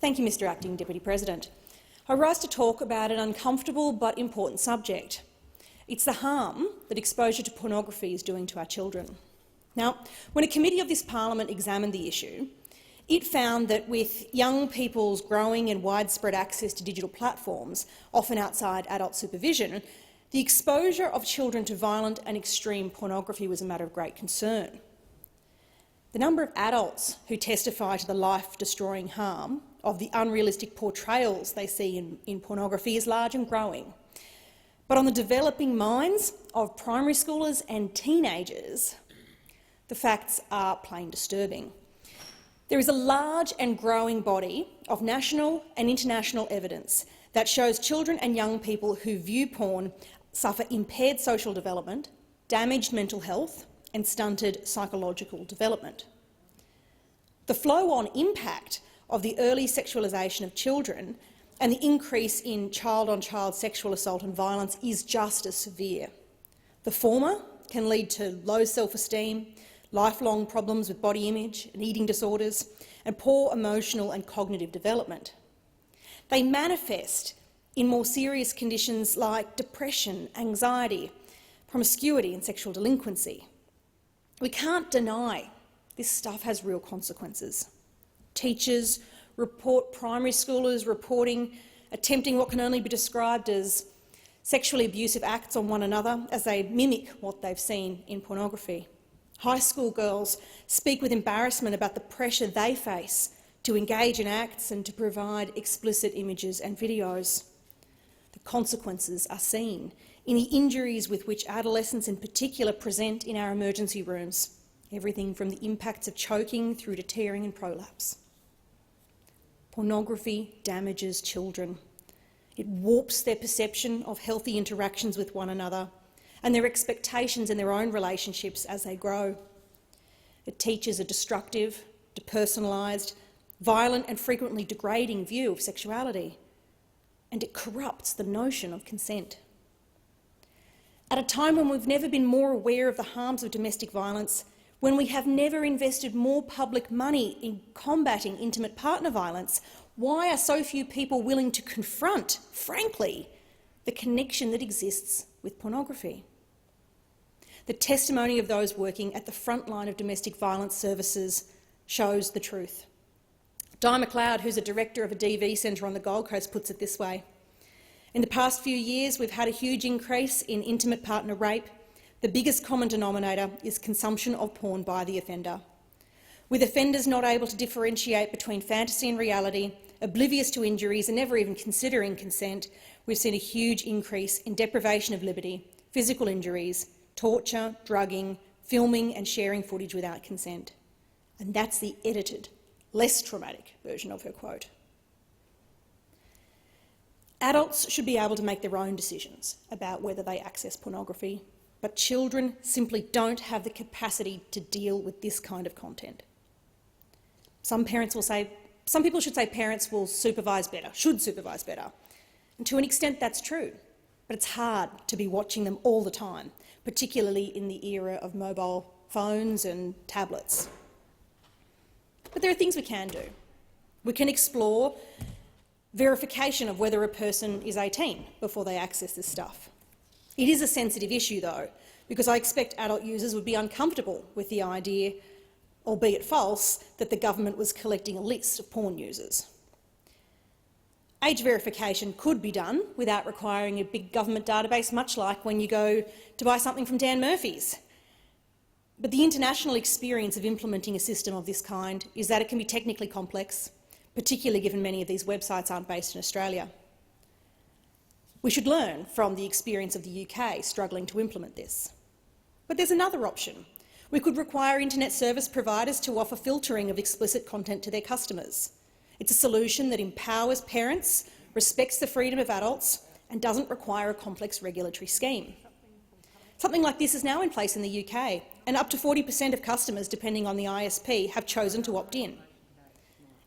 Thank you, Mr Acting Deputy President. I rise to talk about an uncomfortable but important subject. It's the harm that exposure to pornography is doing to our children. Now, when a committee of this parliament examined the issue, it found that with young people's growing and widespread access to digital platforms, often outside adult supervision, the exposure of children to violent and extreme pornography was a matter of great concern. The number of adults who testify to the life-destroying harm of the unrealistic portrayals they see in pornography is large and growing. But on the developing minds of primary schoolers and teenagers, the facts are plain disturbing. There is a large and growing body of national and international evidence that shows children and young people who view porn suffer impaired social development, damaged mental health and stunted psychological development. The flow-on impact of the early sexualisation of children and the increase in child-on-child sexual assault and violence is just as severe. The former can lead to low self-esteem, lifelong problems with body image and eating disorders, and poor emotional and cognitive development. They manifest in more serious conditions like depression, anxiety, promiscuity and sexual delinquency. We can't deny this stuff has real consequences. Teachers report primary schoolers attempting what can only be described as sexually abusive acts on one another as they mimic what they've seen in pornography. High school girls speak with embarrassment about the pressure they face to engage in acts and to provide explicit images and videos. The consequences are seen in the injuries with which adolescents in particular present in our emergency rooms, everything from the impacts of choking through to tearing and prolapse. Pornography damages children. It warps their perception of healthy interactions with one another and their expectations in their own relationships as they grow. It teaches a destructive, depersonalised, violent and frequently degrading view of sexuality, and it corrupts the notion of consent. At a time when we've never been more aware of the harms of domestic violence, when we have never invested more public money in combating intimate partner violence, why are so few people willing to confront, frankly, the connection that exists with pornography? The testimony of those working at the front line of domestic violence services shows the truth. Di McLeod, who's a director of a DV centre on the Gold Coast, puts it this way. In the past few years, we've had a huge increase in intimate partner rape. The biggest common denominator is consumption of porn by the offender. With offenders not able to differentiate between fantasy and reality, oblivious to injuries and never even considering consent, we've seen a huge increase in deprivation of liberty, physical injuries, torture, drugging, filming and sharing footage without consent. And that's the edited, less traumatic version of her quote. Adults should be able to make their own decisions about whether they access pornography, but children simply don't have the capacity to deal with this kind of content. Some people should say parents will supervise better, should supervise better. And to an extent that's true, but it's hard to be watching them all the time, particularly in the era of mobile phones and tablets. But there are things we can do. We can explore verification of whether a person is 18 before they access this stuff. It is a sensitive issue, though, because I expect adult users would be uncomfortable with the idea, albeit false, that the government was collecting a list of porn users. Age verification could be done without requiring a big government database, much like when you go to buy something from Dan Murphy's. But the international experience of implementing a system of this kind is that it can be technically complex, particularly given many of these websites aren't based in Australia. We should learn from the experience of the UK struggling to implement this. But there's another option. We could require internet service providers to offer filtering of explicit content to their customers. It's a solution that empowers parents, respects the freedom of adults and doesn't require a complex regulatory scheme. Something like this is now in place in the UK, and up to 40% of customers, depending on the ISP, have chosen to opt in.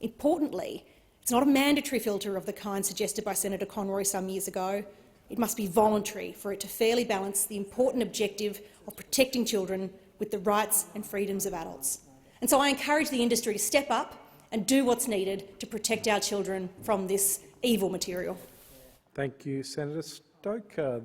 Importantly, it's not a mandatory filter of the kind suggested by Senator Conroy some years ago. It must be voluntary for it to fairly balance the important objective of protecting children with the rights and freedoms of adults. And so I encourage the industry to step up and do what's needed to protect our children from this evil material. Thank you, Senator Stoker.